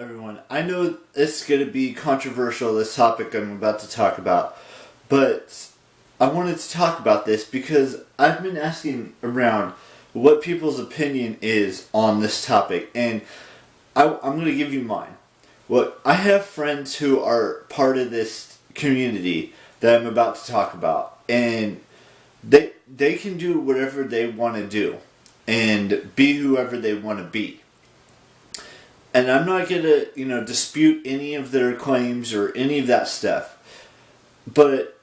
everyone. I know it's going to be controversial, this topic I'm about to talk about, but I wanted to talk about this because I've been asking around what people's opinion is on this topic, and I'm going to give you mine. Well, I have friends who are part of this community that I'm about to talk about, and they can do whatever they want to do and be whoever they want to be. And I'm not going to, dispute any of their claims or any of that stuff. But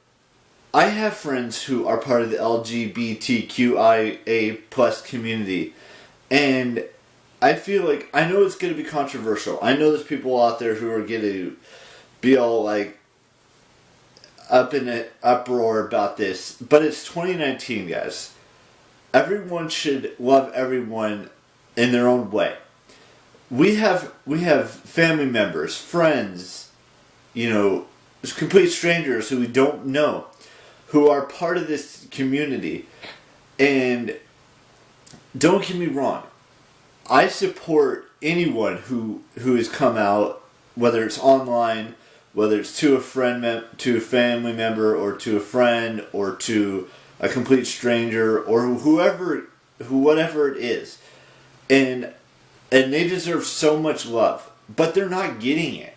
I have friends who are part of the lgbtqia plus community. And I feel like, I know it's going to be controversial. I know there's people out there who are going to be all like up in an uproar about this. But it's 2019, guys. Everyone should love everyone in their own way. We have family members, friends, complete strangers who we don't know, who are part of this community. And don't get me wrong, I support anyone who has come out, whether it's online, whether it's to a to a family member, or to a friend, or to a complete stranger, or whatever it is, and they deserve so much love, but they're not getting it,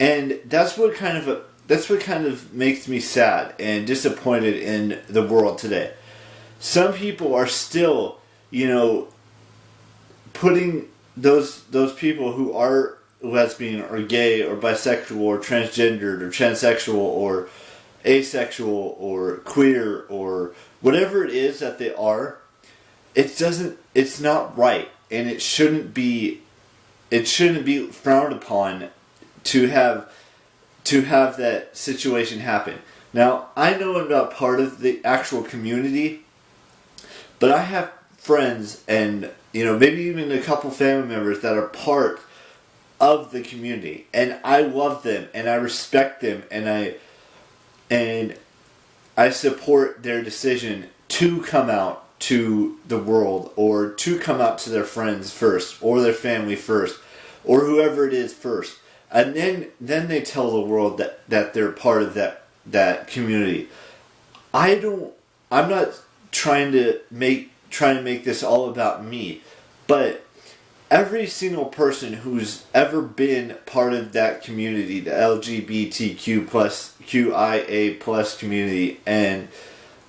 and that's what kind of makes me sad and disappointed in the world today. Some people are still, putting those people who are lesbian or gay or bisexual or transgendered or transsexual or asexual or queer or whatever it is that they are, it's not right, and it shouldn't be frowned upon to have that situation happen. Now, I know I'm not part of the actual community, but I have friends and maybe even a couple family members that are part of the community, and I love them and I respect them, and I support their decision to come out to the world, or to come out to their friends first, or their family first, or whoever it is first, and then they tell the world that they're part of that community. I'm not trying to make this all about me, but every single person who's ever been part of that community, the LGBTQ+QIA plus community, and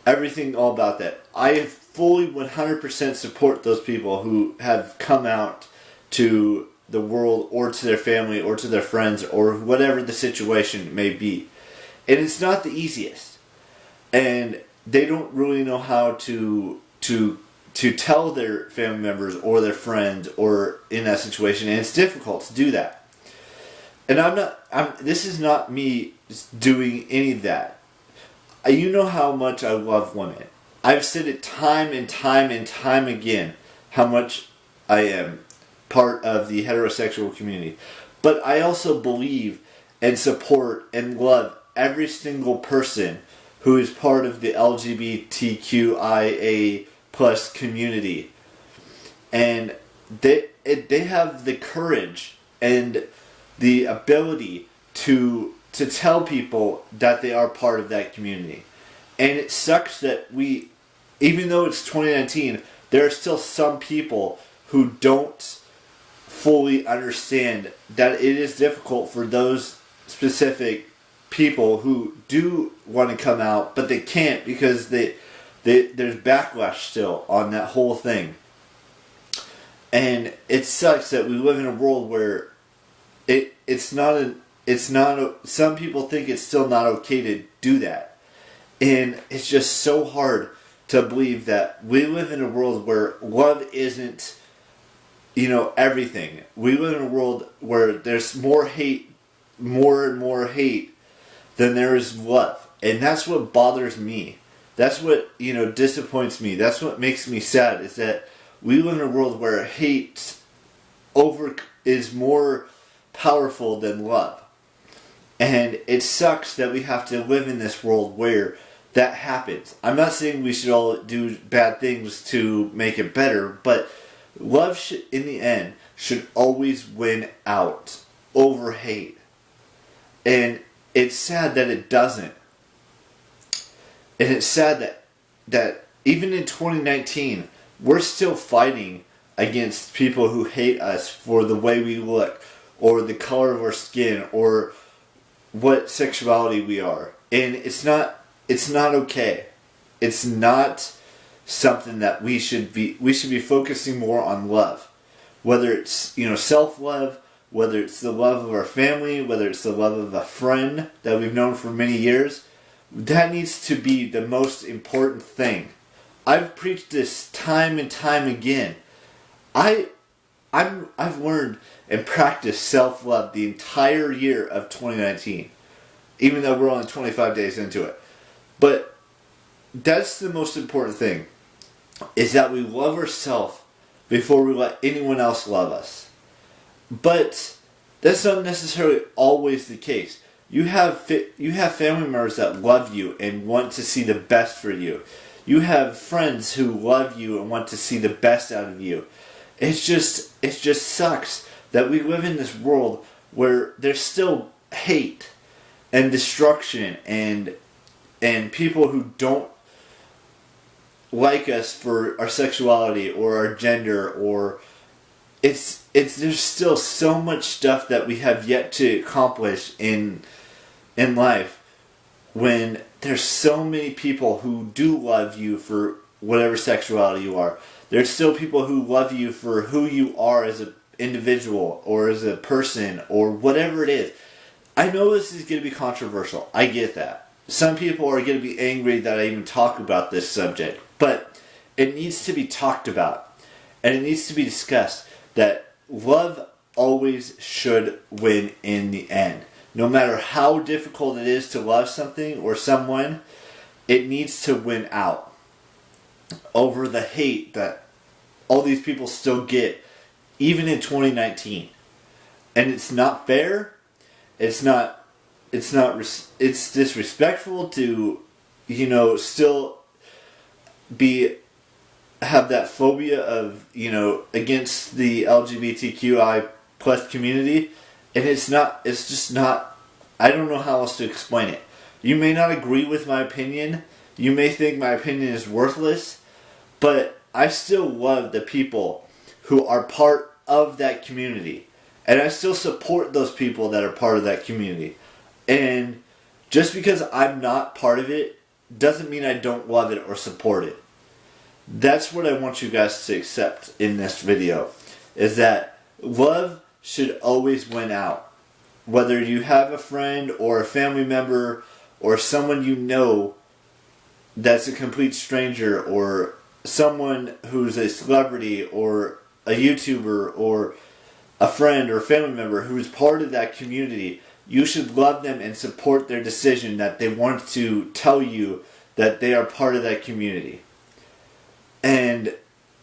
everything all about that, I fully 100% support those people who have come out to the world, or to their family, or to their friends, or whatever the situation may be. And it's not the easiest, and they don't really know how to tell their family members or their friends or in that situation, and it's difficult to do that. And this is not me doing any of that. You know how much I love women. I've said it time and time and time again how much I am part of the heterosexual community. But I also believe and support and love every single person who is part of the LGBTQIA plus community. And they have the courage and the ability to tell people that they are part of that community. And it sucks that even though it's 2019, there are still some people who don't fully understand that it is difficult for those specific people who do want to come out, but they can't because there's backlash still on that whole thing. And it sucks that we live in a world where some people think it's still not okay to do that. And it's just so hard to believe that we live in a world where love isn't, everything. We live in a world where there's more and more hate than there is love. And that's what bothers me. That's what, disappoints me. That's what makes me sad, is that we live in a world where hate is more powerful than love. And it sucks that we have to live in this world where that happens. I'm not saying we should all do bad things to make it better, but love in the end should always win out over hate. And it's sad that it doesn't. And it's sad that even in 2019, we're still fighting against people who hate us for the way we look, or the color of our skin, or what sexuality we are. And it's not okay. It's not something that we should be focusing more on love. Whether it's, self-love, whether it's the love of our family, whether it's the love of a friend that we've known for many years, that needs to be the most important thing. I've preached this time and time again. I've learned and practiced self-love the entire year of 2019, even though we're only 25 days into it. But that's the most important thing, is that we love ourselves before we let anyone else love us. But that's not necessarily always the case. You have family members that love you and want to see the best for you. You have friends who love you and want to see the best out of you. It just sucks that we live in this world where there's still hate and destruction and people who don't like us for our sexuality or our gender, or there's still so much stuff that we have yet to accomplish in life, when there's so many people who do love you for whatever sexuality you are. There's still people who love you for who you are as an individual or as a person or whatever it is. I know this is going to be controversial. I get that. Some people are going to be angry that I even talk about this subject. But it needs to be talked about. And it needs to be discussed that love always should win in the end. No matter how difficult it is to love something or someone, it needs to win out over the hate that all these people still get, even in 2019. And it's not fair. It's disrespectful to, still have that phobia of, against the lgbtqia plus community. And it's just not, I don't know how else to explain it. You may not agree with my opinion. You may think my opinion is worthless. But I still love the people who are part of that community. And I still support those people that are part of that community. And just because I'm not part of it doesn't mean I don't love it or support it. That's what I want you guys to accept in this video, is that love should always win out. Whether you have a friend or a family member or someone you know that's a complete stranger, or someone who's a celebrity or a YouTuber or a friend or a family member who is part of that community, you should love them and support their decision that they want to tell you that they are part of that community. And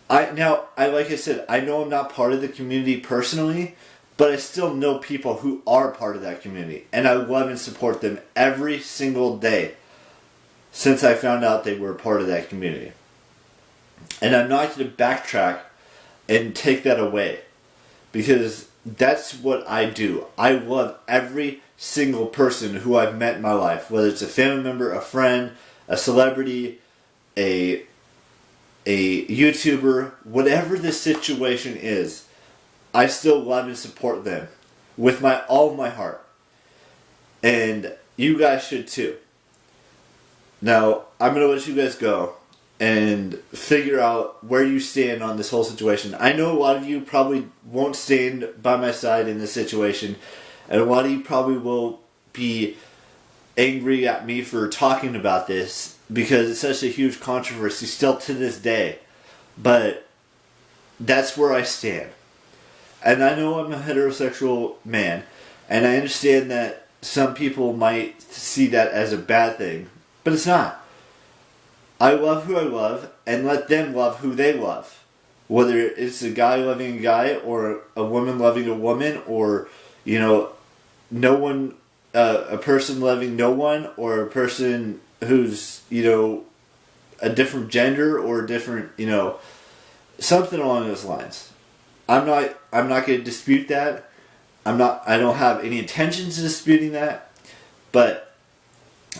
like I said, I know I'm not part of the community personally, but I still know people who are part of that community. And I love and support them every single day since I found out they were part of that community. And I'm not going to backtrack and take that away, because that's what I do. I love every single person who I've met in my life, whether it's a family member, a friend, a celebrity, a YouTuber, whatever the situation is. I still love and support them with all of my heart. And you guys should too. Now, I'm going to let you guys go and figure out where you stand on this whole situation. I know a lot of you probably won't stand by my side in this situation, and a lot of you probably will be angry at me for talking about this because it's such a huge controversy still to this day. But that's where I stand. And I know I'm a heterosexual man, and I understand that some people might see that as a bad thing, but it's not. I love who I love, and let them love who they love. Whether it's a guy loving a guy, or a woman loving a woman, or, no one, a person loving no one, or a person who's, a different gender, or a different, something along those lines. I'm not going to dispute that. I don't have any intentions of disputing that, but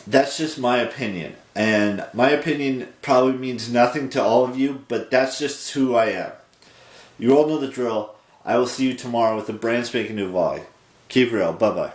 that's just my opinion. And my opinion probably means nothing to all of you, but that's just who I am. You all know the drill. I will see you tomorrow with a brand spanking new vlog. Keep real. Bye-bye.